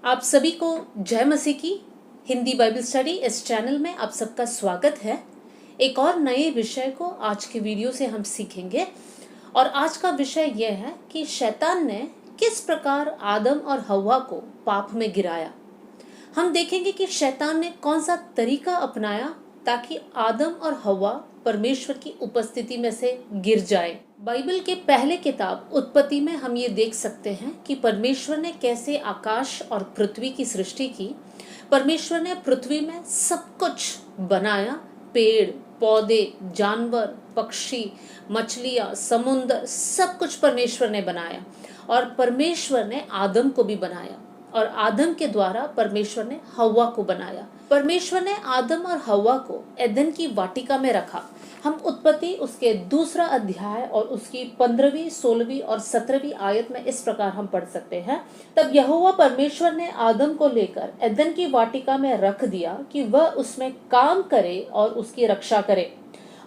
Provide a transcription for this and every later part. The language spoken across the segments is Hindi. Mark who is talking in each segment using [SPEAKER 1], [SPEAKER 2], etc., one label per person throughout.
[SPEAKER 1] आप सभी को जय मसीह की हिंदी बाइबल स्टडी इस चैनल में आप सबका स्वागत है। एक और नए विषय को आज के वीडियो से हम सीखेंगे और आज का विषय यह है कि शैतान ने किस प्रकार आदम और हव्वा को पाप में गिराया। हम देखेंगे कि शैतान ने कौन सा तरीका अपनाया ताकि आदम और हव्वा परमेश्वर की उपस्थिति में से गिर जाए। बाइबल के पहले किताब उत्पत्ति में हम ये देख सकते हैं कि परमेश्वर ने कैसे आकाश और पृथ्वी की सृष्टि की। परमेश्वर ने पृथ्वी में सब कुछ बनाया, पेड़ पौधे, जानवर, पक्षी, मछलियां, समुद्र, सब कुछ परमेश्वर ने बनाया और परमेश्वर ने आदम को भी बनाया और आदम के द्वारा परमेश्वर ने हव्वा को बनाया। परमेश्वर ने आदम और हव्वा को एदन की वाटिका में रखा। हम उत्पत्ति उसके 2 अध्याय और उसकी 15वीं, 16वीं और 17वीं आयत में इस प्रकार हम पढ़ सकते हैं। तब यहोवा परमेश्वर ने आदम को लेकर एदन की वाटिका में रख दिया कि वह उसमें काम करे और उसकी रक्षा करे।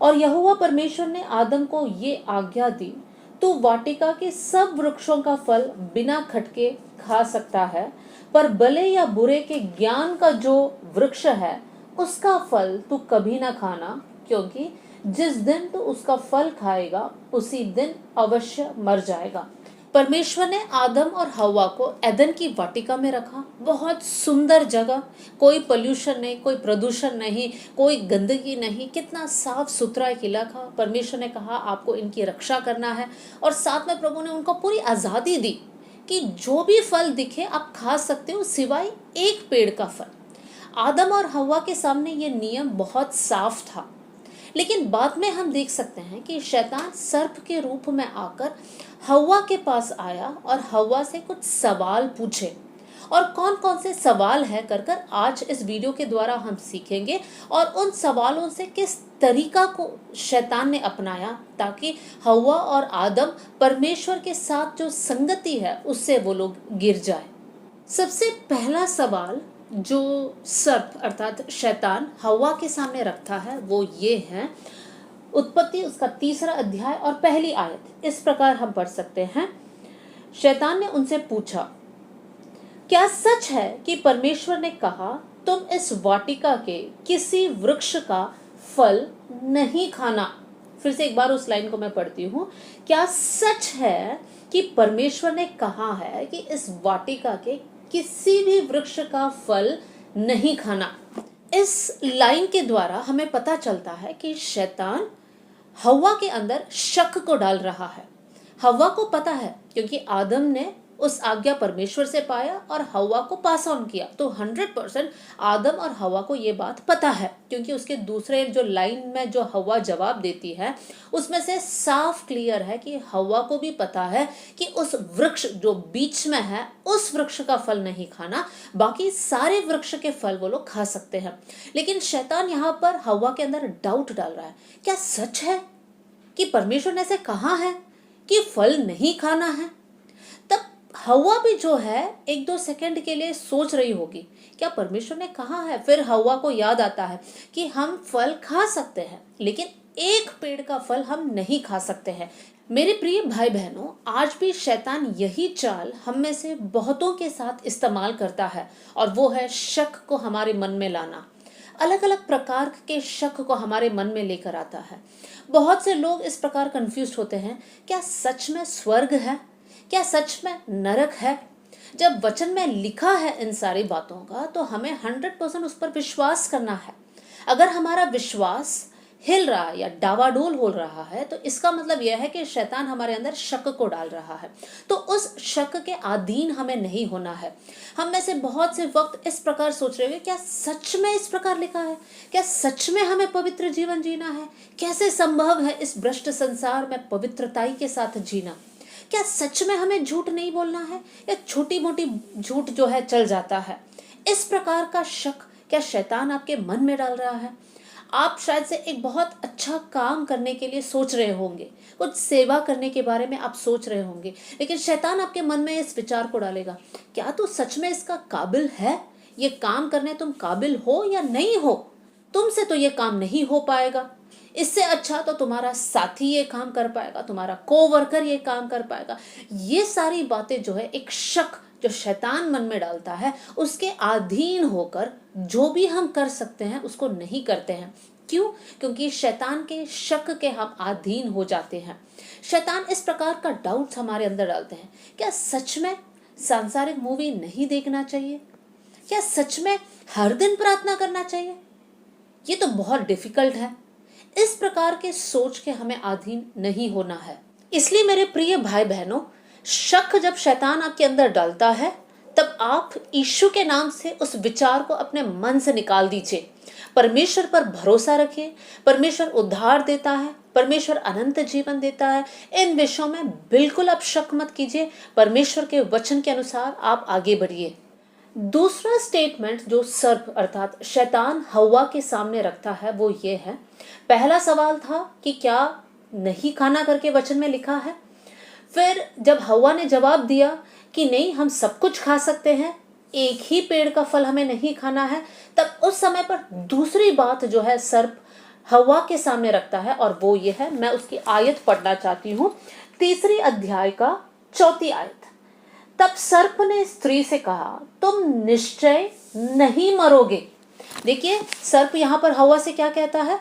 [SPEAKER 1] और यहोवा परमेश्वर ने आदम को ये आज्ञा दी, तू वाटिका के सब वृक्षों का फल बिना खटके खा सकता है, पर भले या बुरे के ज्ञान का जो वृक्ष है उसका फल तू कभी ना खाना, क्योंकि जिस दिन तू उसका फल खाएगा उसी दिन अवश्य मर जाएगा। परमेश्वर ने आदम और हव्वा को एदन की वाटिका में रखा। बहुत सुंदर जगह, कोई पोल्यूशन नहीं, कोई प्रदूषण नहीं, कोई गंदगी नहीं, कितना साफ सुथरा एक इलाका। परमेश्वर ने कहा आपको इनकी रक्षा करना है और साथ में प्रभु ने उनको पूरी आज़ादी दी कि जो भी फल दिखे आप खा सकते हो सिवाय एक पेड़ का फल। आदम और हव्वा के सामने ये नियम बहुत साफ था, लेकिन बाद में हम देख सकते हैं कि शैतान सर्प के रूप में आकर हव्वा के पास आया और हव्वा से कुछ सवाल पूछे। और कौन कौन से सवाल है कर आज इस वीडियो के द्वारा हम सीखेंगे और उन सवालों से किस तरीका को शैतान ने अपनाया ताकि हव्वा और आदम परमेश्वर के साथ जो संगति है उससे वो लोग गिर जाए। सबसे पहला सवाल जो सर्प अर्थात शैतान हव्वा के सामने रखता है वो ये है, उत्पत्ति उसका 3 अध्याय और पहली आयत इस प्रकार हम पढ़ सकते हैं। शैतान ने उनसे पूछा, क्या सच है कि परमेश्वर ने कहा तुम इस वाटिका के किसी वृक्ष का फल नहीं खाना। फिर से एक बार उस लाइन को मैं पढ़ती हूँ। क्या सच है कि परमेश्वर ने कहा है कि इस वाटिका के किसी भी वृक्ष का फल नहीं खाना। इस लाइन के द्वारा हमें पता चलता है कि शैतान हव्वा के अंदर शक को डाल रहा है। हव्वा को पता है क्योंकि आदम ने उस आज्ञा परमेश्वर से पाया और हव्वा को पास ऑन किया, तो 100% आदम और हव्वा को ये बात पता है, क्योंकि उसके दूसरे जो लाइन में जो हव्वा जवाब देती है उसमें से साफ क्लियर है कि हव्वा को भी पता है कि उस वृक्ष जो बीच में है उस वृक्ष का फल नहीं खाना, बाकी सारे वृक्ष के फल वो लोग खा सकते हैं। लेकिन शैतान यहाँ पर हव्वा के अंदर डाउट डाल रहा है, क्या सच है कि परमेश्वर ने ऐसे कहा है कि फल नहीं खाना है। तब हव्वा भी जो है 1-2 सेकंड के लिए सोच रही होगी, क्या परमेश्वर ने कहा है। फिर हव्वा को याद आता है कि हम फल खा सकते हैं लेकिन एक पेड़ का फल हम नहीं खा सकते हैं। मेरे प्रिय भाई बहनों, आज भी शैतान यही चाल हम में से बहुतों के साथ इस्तेमाल करता है और वो है शक को हमारे मन में लाना। अलग अलग प्रकार के शक को हमारे मन में लेकर आता है। बहुत से लोग इस प्रकार कंफ्यूज होते हैं, क्या सच में स्वर्ग है, क्या सच में नरक है। जब वचन में लिखा है इन सारी बातों का तो हमें 100% उस पर विश्वास करना है। अगर हमारा विश्वास हिल रहा है या डावाडोल हो रहा है तो इसका मतलब यह है कि शैतान हमारे अंदर शक को डाल रहा है, तो उस शक के अधीन हमें नहीं होना है। हम में से बहुत से वक्त इस प्रकार सोच रहे हैं, क्या सच में इस प्रकार लिखा है, क्या सच में हमें पवित्र जीवन जीना है, कैसे संभव है इस भ्रष्ट संसार में पवित्रताई के साथ जीना, क्या सच में हमें झूठ नहीं बोलना है या छोटी मोटी झूठ जो है चल जाता है। इस प्रकार का शक क्या शैतान आपके मन में डाल रहा है। आप शायद से एक बहुत अच्छा काम करने के लिए सोच रहे होंगे, कुछ सेवा करने के बारे में आप सोच रहे होंगे, लेकिन शैतान आपके मन में इस विचार को डालेगा, क्या तू सच में इसका काबिल है, ये काम करने तुम काबिल हो या नहीं हो, तुमसे तो ये काम नहीं हो पाएगा। इससे अच्छा तो तुम्हारा साथी ये काम कर पाएगा, तुम्हारा कोवर्कर ये काम कर पाएगा। ये सारी बातें जो है एक शक जो शैतान मन में डालता है उसके अधीन होकर जो भी हम कर सकते हैं उसको नहीं करते हैं। क्यों? क्योंकि शैतान के शक के हम अधीन हो जाते हैं। शैतान इस प्रकार का डाउट्स हमारे अंदर डालते हैं, क्या सच में सांसारिक मूवी नहीं देखना चाहिए? क्या सच में हर दिन प्रार्थना करना चाहिए? ये तो बहुत डिफिकल्ट है। इस प्रकार के सोच के हमें अधीन नहीं होना है। इसलिए मेरे प्रिय भाई बहनों, शक जब शैतान आपके अंदर डालता है तब आप यीशु के नाम से उस विचार को अपने मन से निकाल दीजिए। परमेश्वर पर भरोसा रखिए। परमेश्वर उद्धार देता है, परमेश्वर अनंत जीवन देता है। इन विषयों में बिल्कुल आप शक मत कीजिए। परमेश्वर के वचन के अनुसार आप आगे बढ़िए। दूसरा स्टेटमेंट जो सर्प अर्थात शैतान हव्वा के सामने रखता है वो ये है। पहला सवाल था कि क्या नहीं खाना करके वचन में लिखा है। फिर जब हव्वा ने जवाब दिया कि नहीं, हम सब कुछ खा सकते हैं, एक ही पेड़ का फल हमें नहीं खाना है, तब उस समय पर दूसरी बात जो है सर्प हव्वा के सामने रखता है और वो ये है। मैं उसकी आयत पढ़ना चाहती हूँ, 3 अध्याय का 4 आयत। तब सर्प ने स्त्री से कहा, तुम निश्चय नहीं मरोगे। देखिए, सर्प यहाँ पर हव्वा से क्या कहता है?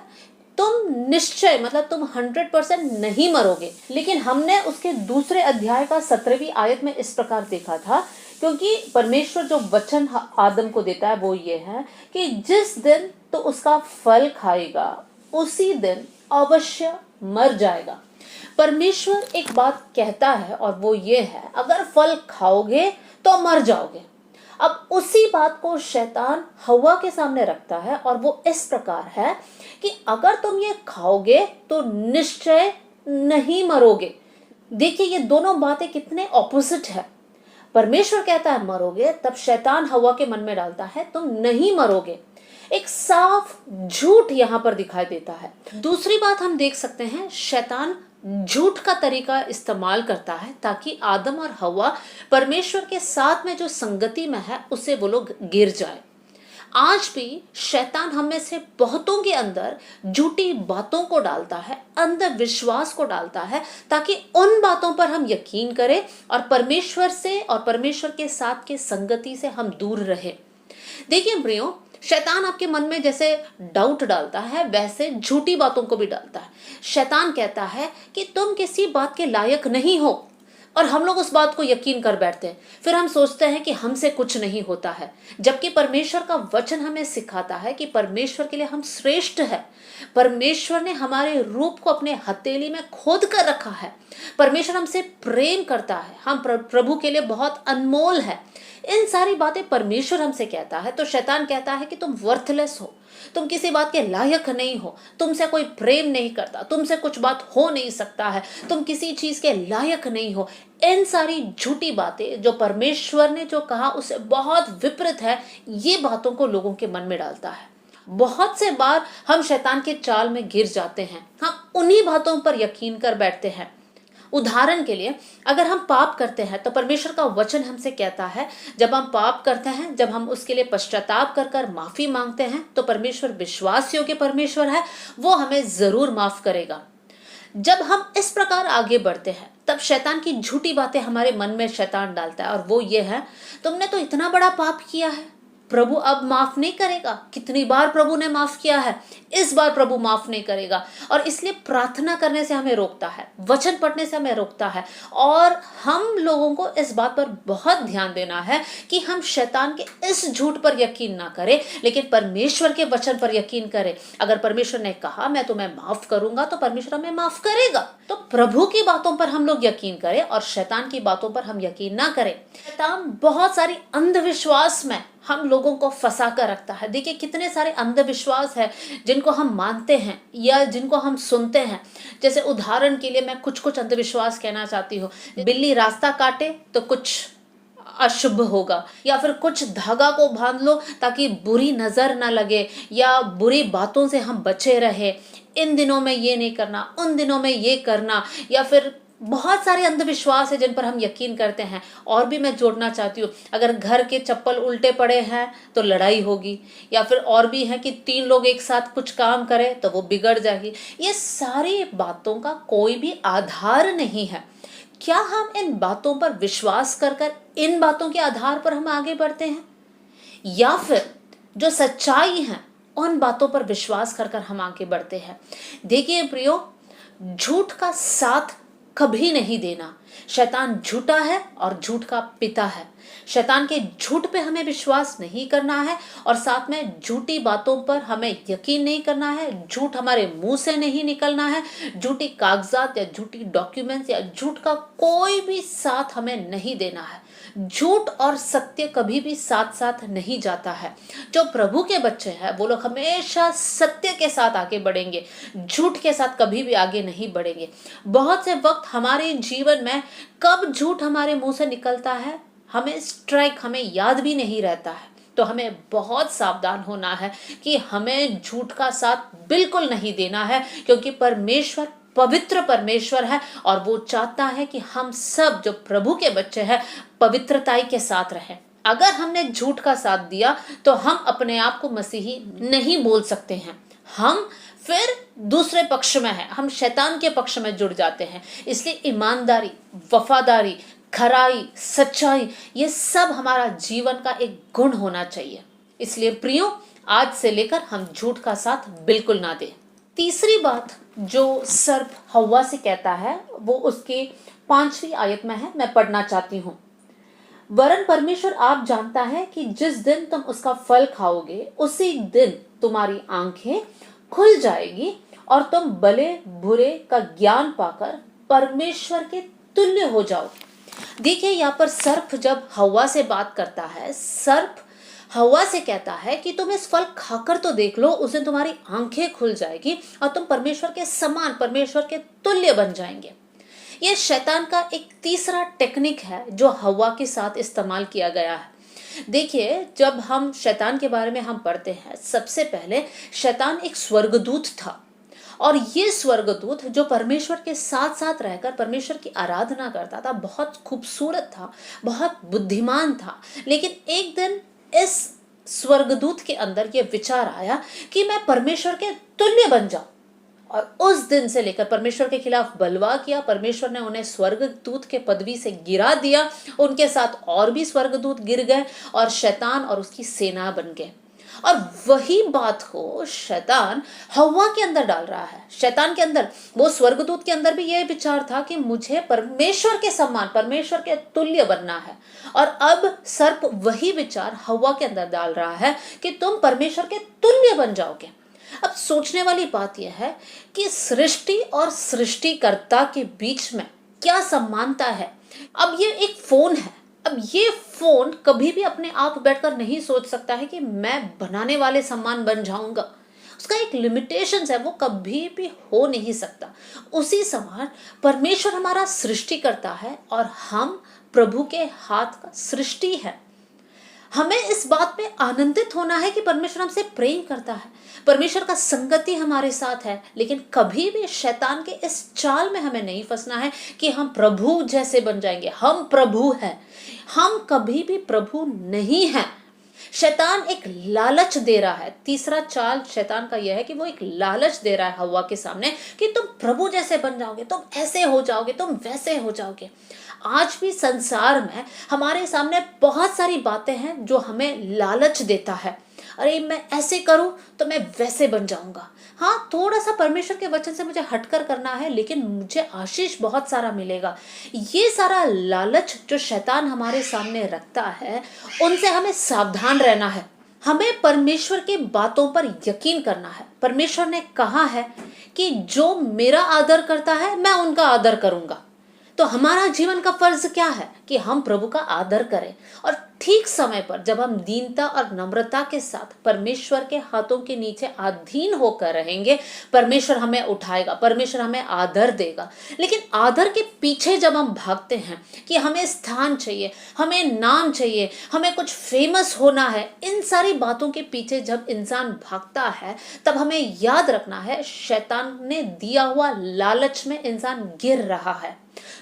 [SPEAKER 1] तुम निश्चय, मतलब तुम 100% नहीं मरोगे। लेकिन हमने उसके 2 अध्याय का 17वीं आयत में इस प्रकार देखा था, क्योंकि परमेश्वर जो वचन आदम को देता है वो ये है कि जिस दिन तो उसका फल खाएगा उसी दिन अवश्य मर जाएगा। परमेश्वर एक बात कहता है और वो ये है, अगर फल खाओगे तो मर जाओगे। अब उसी बात को शैतान हव्वा के सामने रखता है और वो इस प्रकार है कि अगर तुम ये खाओगे तो निश्चय नहीं मरोगे। देखिए, ये दोनों बातें कितने ऑपोजिट है। परमेश्वर कहता है मरोगे, तब शैतान हव्वा के मन में डालता है तुम नहीं मरोगे। एक साफ झूठ यहाँ पर दिखाई देता है। दूसरी बात हम देख सकते हैं, शैतान झूठ का तरीका इस्तेमाल करता है ताकि आदम और हव्वा परमेश्वर के साथ में जो संगति में है उससे वो लोग गिर जाए। आज भी शैतान हम में से बहुतों के अंदर झूठी बातों को डालता है, अंधविश्वास को डालता है, ताकि उन बातों पर हम यकीन करें और परमेश्वर से और परमेश्वर के साथ के संगति से हम दूर रहे। देखिए प्रियो, शैतान आपके मन में जैसे डाउट डालता है वैसे झूठी बातों को भी डालता है। शैतान कहता है कि तुम किसी बात के लायक नहीं हो और हम लोग उस बात को यकीन कर बैठते हैं। फिर हम सोचते हैं कि हमसे कुछ नहीं होता है, जबकि परमेश्वर का वचन हमें सिखाता है कि परमेश्वर के लिए हम श्रेष्ठ है। परमेश्वर ने हमारे रूप को अपने हथेली में खोद कर रखा है। परमेश्वर हमसे प्रेम करता है, हम प्रभु के लिए बहुत अनमोल है। इन सारी बातें परमेश्वर हमसे कहता है, तो शैतान कहता है कि तुम वर्थलेस हो, तुम किसी बात के लायक नहीं हो, तुमसे कोई प्रेम नहीं करता, तुमसे कुछ बात हो नहीं सकता है, तुम किसी चीज के लायक नहीं हो। इन सारी झूठी बातें जो परमेश्वर ने जो कहा उससे बहुत विपरीत है, ये बातों को लोगों के मन में डालता है। बहुत से बार हम शैतान के चाल में गिर जाते हैं, हम उन्हीं बातों पर यकीन कर बैठते हैं। उदाहरण के लिए, अगर हम पाप करते हैं तो परमेश्वर का वचन हमसे कहता है, जब हम पाप करते हैं, जब हम उसके लिए पश्चाताप कर कर माफी मांगते हैं तो परमेश्वर विश्वास योग्य परमेश्वर है, वो हमें जरूर माफ करेगा। जब हम इस प्रकार आगे बढ़ते हैं तब शैतान की झूठी बातें हमारे मन में शैतान डालता है और वो ये है, तुमने तो इतना बड़ा पाप किया है, प्रभु अब माफ नहीं करेगा। कितनी बार प्रभु ने माफ किया है, इस बार प्रभु माफ नहीं करेगा। और इसलिए प्रार्थना करने से हमें रोकता है, वचन पढ़ने से हमें रोकता है। और हम लोगों को इस बात पर बहुत ध्यान देना है कि हम शैतान के इस झूठ पर यकीन ना करें, लेकिन परमेश्वर के वचन पर यकीन करें। अगर परमेश्वर ने कहा मैं तुम्हें माफ करूंगा तो परमेश्वर हमें माफ करेगा। तो प्रभु की बातों पर हम लोग यकीन करें और शैतान की बातों पर हम यकीन ना करें। शैतान बहुत सारी अंधविश्वास में हम लोगों को फंसा कर रखता है। देखिए, कितने सारे अंधविश्वास है जिनको हम मानते हैं या जिनको हम सुनते हैं। जैसे उदाहरण के लिए मैं कुछ अंधविश्वास कहना चाहती हूँ। बिल्ली रास्ता काटे तो कुछ अशुभ होगा, या फिर कुछ धागा को बांध लो ताकि बुरी नजर ना लगे, या बुरी बातों से हम बचे रहे। इन दिनों में ये नहीं करना, उन दिनों में ये करना, या फिर बहुत सारे अंधविश्वास है जिन पर हम यकीन करते हैं। और भी मैं जोड़ना चाहती हूँ, अगर घर के चप्पल उल्टे पड़े हैं तो लड़ाई होगी, या फिर और भी है कि 3 लोग एक साथ कुछ काम करें तो वो बिगड़ जाएगी। ये सारी बातों का कोई भी आधार नहीं है। क्या हम इन बातों पर विश्वास कर कर इन बातों के आधार पर हम आगे बढ़ते हैं, या फिर जो सच्चाई है उन बातों पर विश्वास कर कर हम आगे बढ़ते हैं? देखिए प्रियो, झूठ का साथ कभी नहीं देना। शैतान झूठा है और झूठ का पिता है। शैतान के झूठ पे हमें विश्वास नहीं करना है और साथ में झूठी बातों पर हमें यकीन नहीं करना है। झूठ हमारे मुंह से नहीं निकलना है। झूठी कागजात या झूठी डॉक्यूमेंट्स या झूठ का कोई भी साथ हमें नहीं देना है। झूठ और सत्य कभी भी साथ साथ नहीं जाता है। जो प्रभु के बच्चे हैं वो लोग हमेशा सत्य के साथ आगे बढ़ेंगे, झूठ के साथ कभी भी आगे नहीं बढ़ेंगे। बहुत से वक्त हमारे जीवन में कब झूठ हमारे मुंह से निकलता है हमें याद भी नहीं रहता है। तो हमें बहुत सावधान होना है कि हमें झूठ का साथ बिल्कुल नहीं देना है, क्योंकि परमेश्वर पवित्र परमेश्वर है और वो चाहता है कि हम सब जो प्रभु के बच्चे हैं पवित्रताई के साथ रहें। अगर हमने झूठ का साथ दिया तो हम अपने आप को मसीही नहीं बोल सकते हैं। हम फिर दूसरे पक्ष में हैं, हम शैतान के पक्ष में जुड़ जाते हैं। इसलिए ईमानदारी, वफादारी, खराई, सच्चाई, ये सब हमारा जीवन का एक गुण होना चाहिए। इसलिए प्रियो, आज से लेकर हम झूठ का साथ बिल्कुल ना दें। तीसरी बात जो सर्प हव्वा से कहता है वो उसके 5वीं आयत में है, मैं पढ़ना चाहती हूँ। वरन परमेश्वर आप जानता है कि जिस दिन तुम उसका फल खाओगे उसी दिन तुम्हारी आंखें खुल जाएगी और तुम भले बुरे का ज्ञान पाकर परमेश्वर के तुल्य हो जाओगे। देखिए, यहाँ पर सर्प जब हव्वा से बात करता है, सर्प हव्वा से कहता है कि तुम इस फल खाकर तो देख लो, उस दिन तुम्हारी आंखें खुल जाएगी और तुम परमेश्वर के समान, परमेश्वर के तुल्य बन जाएंगे। यह शैतान का एक तीसरा टेक्निक है जो हव्वा के साथ इस्तेमाल किया गया है। देखिए, जब हम शैतान के बारे में हम पढ़ते हैं, सबसे पहले शैतान एक स्वर्गदूत था और ये स्वर्गदूत जो परमेश्वर के साथ साथ रहकर परमेश्वर की आराधना करता था, बहुत खूबसूरत था, बहुत बुद्धिमान था। लेकिन एक दिन इस स्वर्गदूत के अंदर ये विचार आया कि मैं परमेश्वर के तुल्य बन जाऊं, और उस दिन से लेकर परमेश्वर के खिलाफ बलवा किया। परमेश्वर ने उन्हें स्वर्गदूत के पदवी से गिरा दिया, उनके साथ और भी स्वर्गदूत गिर गए और शैतान और उसकी सेना बन गए। और वही बात को शैतान हव्वा के अंदर डाल रहा है। शैतान के अंदर, वो स्वर्गदूत के अंदर भी यह विचार था कि मुझे परमेश्वर के समान, परमेश्वर के तुल्य बनना है। और अब सर्प वही विचार हव्वा के अंदर डाल रहा है कि तुम परमेश्वर के तुल्य बन जाओगे। अब सोचने वाली बात यह है कि सृष्टि और सृष्टिकर्ता के बीच में क्या समानता है। अब ये एक फोन है, अब ये फोन कभी भी अपने आप बैठकर नहीं सोच सकता है कि मैं बनाने वाले समान बन जाऊंगा। उसका एक लिमिटेशंस है, वो कभी भी हो नहीं सकता। उसी समान परमेश्वर हमारा सृष्टिकर्ता है और हम प्रभु के हाथ का सृष्टि है। हमें इस बात पे आनंदित होना है कि परमेश्वर हमसे प्रेम करता है, परमेश्वर का संगति हमारे साथ है। लेकिन कभी भी शैतान के इस चाल में हमें नहीं फंसना है कि हम प्रभु जैसे बन जाएंगे, हम प्रभु हैं। हम कभी भी प्रभु नहीं हैं। शैतान एक लालच दे रहा है। तीसरा चाल शैतान का यह है कि वो एक लालच दे रहा है हव्वा के सामने कि तुम प्रभु जैसे बन जाओगे, तुम ऐसे हो जाओगे, तुम वैसे हो जाओगे। आज भी संसार में हमारे सामने बहुत सारी बातें हैं जो हमें लालच देता है। अरे मैं ऐसे करूं तो मैं वैसे बन जाऊंगा। हाँ, थोड़ा सा परमेश्वर के वचन से मुझे हटकर करना है, लेकिन मुझे आशीष बहुत सारा मिलेगा। ये सारा लालच जो शैतान हमारे सामने रखता है, उनसे हमें सावधान रहना है। हमें परमेश्वर की बातों पर यकीन करना है। परमेश्वर ने कहा है कि जो मेरा आदर करता है मैं उनका आदर करूंगा। तो हमारा जीवन का फर्ज क्या है कि हम प्रभु का आदर करें और ठीक समय पर जब हम दीनता और नम्रता के साथ परमेश्वर के हाथों के नीचे अधीन होकर रहेंगे, परमेश्वर हमें उठाएगा, परमेश्वर हमें आदर देगा। लेकिन आदर के पीछे जब हम भागते हैं कि हमें स्थान चाहिए, हमें नाम चाहिए, हमें कुछ फेमस होना है, इन सारी बातों के पीछे जब इंसान भागता है, तब हमें याद रखना है शैतान ने दिया हुआ लालच में इंसान गिर रहा है।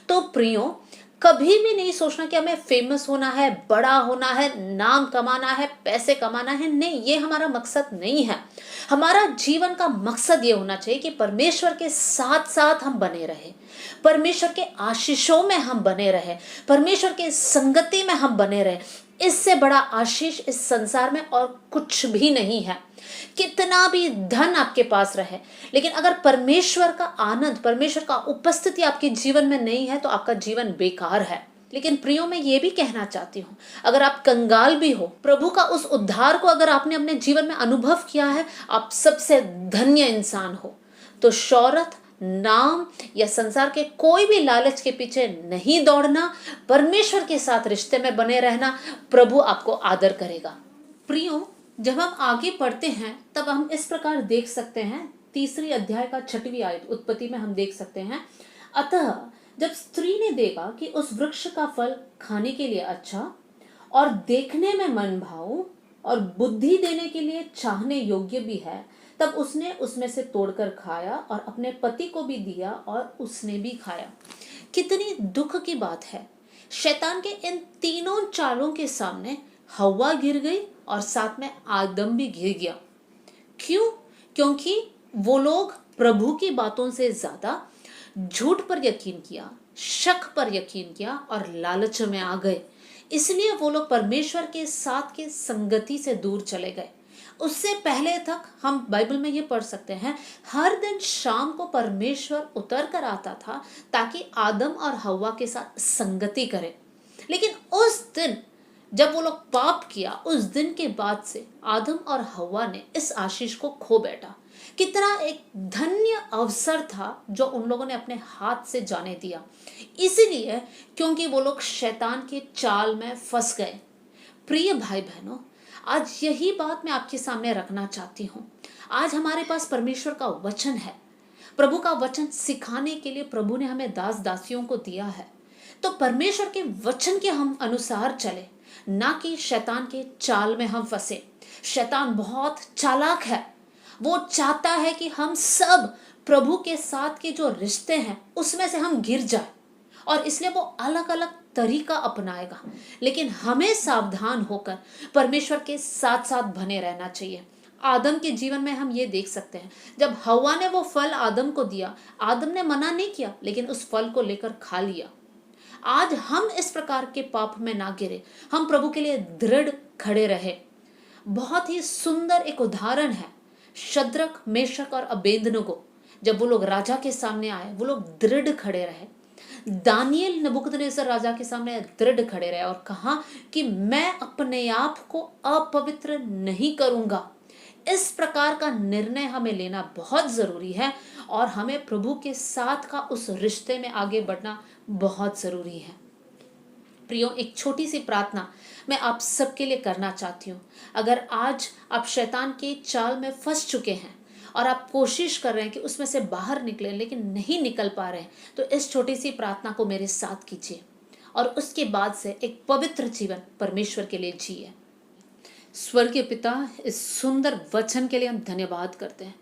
[SPEAKER 1] तो प्रियो, कभी भी नहीं सोचना कि हमें फेमस होना है, बड़ा होना है, नाम कमाना है, पैसे कमाना है। नहीं, ये हमारा मकसद नहीं है। हमारा जीवन का मकसद ये होना चाहिए कि परमेश्वर के साथ साथ हम बने रहे, परमेश्वर के आशीषों में हम बने रहे, परमेश्वर के संगति में हम बने रहे। इससे बड़ा आशीष इस संसार में और कुछ भी नहीं है। कितना भी धन आपके पास रहे, लेकिन अगर परमेश्वर का आनंद, परमेश्वर का उपस्थिति आपके जीवन में नहीं है तो आपका जीवन बेकार है। लेकिन प्रियो, मैं ये भी कहना चाहती हूँ, अगर आप कंगाल भी हो, प्रभु का उस उद्धार को अगर आपने अपने जीवन में अनुभव किया है, आप सबसे धन्य इंसान हो। तो शौहरत, नाम या संसार के कोई भी लालच के पीछे नहीं दौड़ना, परमेश्वर के साथ रिश्ते में बने रहना, प्रभु आपको आदर करेगा। प्रियो, जब हम आगे पढ़ते हैं तब हम इस प्रकार देख सकते हैं, 3 अध्याय का 6वीं आयत उत्पत्ति में हम देख सकते हैं, अतः जब स्त्री ने देखा कि उस वृक्ष का फल खाने के लिए अच्छा और देखने में मन भाऊ और बुद्धि देने के लिए चाहने योग्य भी है, तब उसने उसमें से तोड़कर खाया और अपने पति को भी दिया और उसने भी खाया। कितनी दुख की बात है, शैतान के इन तीनों चालों के सामने हव्वा गिर गई और साथ में आदम भी गिर गया। क्यों? क्योंकि वो लोग प्रभु की बातों से ज्यादा झूठ पर यकीन किया, शक पर यकीन किया और लालच में आ गए। इसलिए वो लोग परमेश्वर के साथ के संगति से दूर चले गए। उससे पहले तक हम बाइबल में ये पढ़ सकते हैं, हर दिन शाम को परमेश्वर उतर कर आता था ताकि आदम और हव्वा के साथ संगति करे। लेकिन उस दिन जब वो लोग पाप किया, उस दिन के बाद से आदम और हव्वा ने इस आशीष को खो बैठा। कितना एक धन्य अवसर था जो उन लोगों ने अपने हाथ से जाने दिया, इसीलिए क्योंकि वो लोग शैतान के चाल में फंस गए। प्रिय भाई बहनों, आज यही बात मैं आपके सामने रखना चाहती हूँ। आज हमारे पास परमेश्वर का वचन है, प्रभु का वचन सिखाने के लिए प्रभु ने हमें दास दासियों को दिया है। तो परमेश्वर के वचन के हम अनुसार चले, ना कि शैतान के चाल में हम फंसे। शैतान बहुत चालाक है, वो चाहता है कि हम सब प्रभु के साथ के जो रिश्ते हैं उसमें से हम गिर जाए, और इसलिए वो अलग अलग तरीका अपनाएगा। लेकिन हमें सावधान होकर परमेश्वर के साथ साथ बने रहना चाहिए। आदम के जीवन में हम ये देख सकते हैं, जब हव्वा ने वो फल आदम को दिया, आदम ने मना नहीं किया, लेकिन उस फल को लेकर खा लिया। आज हम इस प्रकार के पाप में ना गिरे, हम प्रभु के लिए दृढ़ खड़े रहे। बहुत ही सुंदर एक उदाहरण है, शद्रक, मेशक और अबेदनगो, जब वो लोग राजा के सामने आए, वो लोग दृढ़ खड़े रहे। दानियल नबूकदनेस्सर राजा के सामने दृढ़ खड़े रहे और कहा कि मैं अपने आप को अपवित्र नहीं करूंगा। इस प्रकार का निर्णय हमें लेना बहुत जरूरी है, और हमें प्रभु के साथ का उस रिश्ते में आगे बढ़ना बहुत जरूरी है। प्रियो, एक छोटी सी प्रार्थना मैं आप सबके लिए करना चाहती हूँ। अगर आज आप शैतान के चाल में फंस चुके हैं और आप कोशिश कर रहे हैं कि उसमें से बाहर निकलें, लेकिन नहीं निकल पा रहे हैं, तो इस छोटी सी प्रार्थना को मेरे साथ कीजिए और उसके बाद से एक पवित्र जीवन परमेश्वर के लिए जिए। स्वर्गीय पिता, इस सुंदर वचन के लिए हम धन्यवाद करते हैं।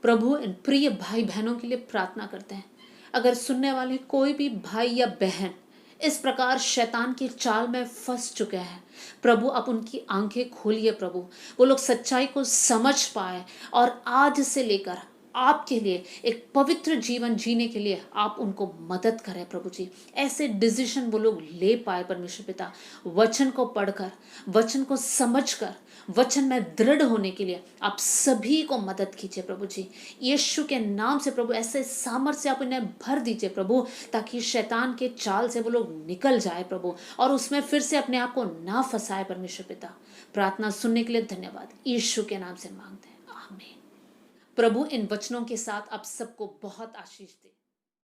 [SPEAKER 1] प्रभु, इन प्रिय भाई बहनों के लिए प्रार्थना करते हैं, अगर सुनने वाले कोई भी भाई या बहन इस प्रकार शैतान की चाल में फंस चुके हैं, प्रभु आप उनकी आंखें खोलिए। प्रभु, वो लोग सच्चाई को समझ पाए और आज से लेकर आपके लिए एक पवित्र जीवन जीने के लिए आप उनको मदद करें। प्रभु जी, ऐसे डिसीजन वो लोग ले पाए। परमेश्वर पिता, वचन को पढ़कर, वचन को समझकर, वचन में दृढ़ होने के लिए आप सभी को मदद कीजिए। प्रभु जी, यीशु के नाम से प्रभु ऐसे सामर्थ्य से आप इन्हें भर दीजिए प्रभु, ताकि शैतान के चाल से वो लोग निकल जाए प्रभु, और उसमें फिर से अपने आप को ना फंसाए। परमेश्वर पिता, प्रार्थना सुनने के लिए धन्यवाद, यीशु के नाम से मांगते हैं, आमीन। प्रभु इन वचनों के साथ आप सबको बहुत आशीष दे।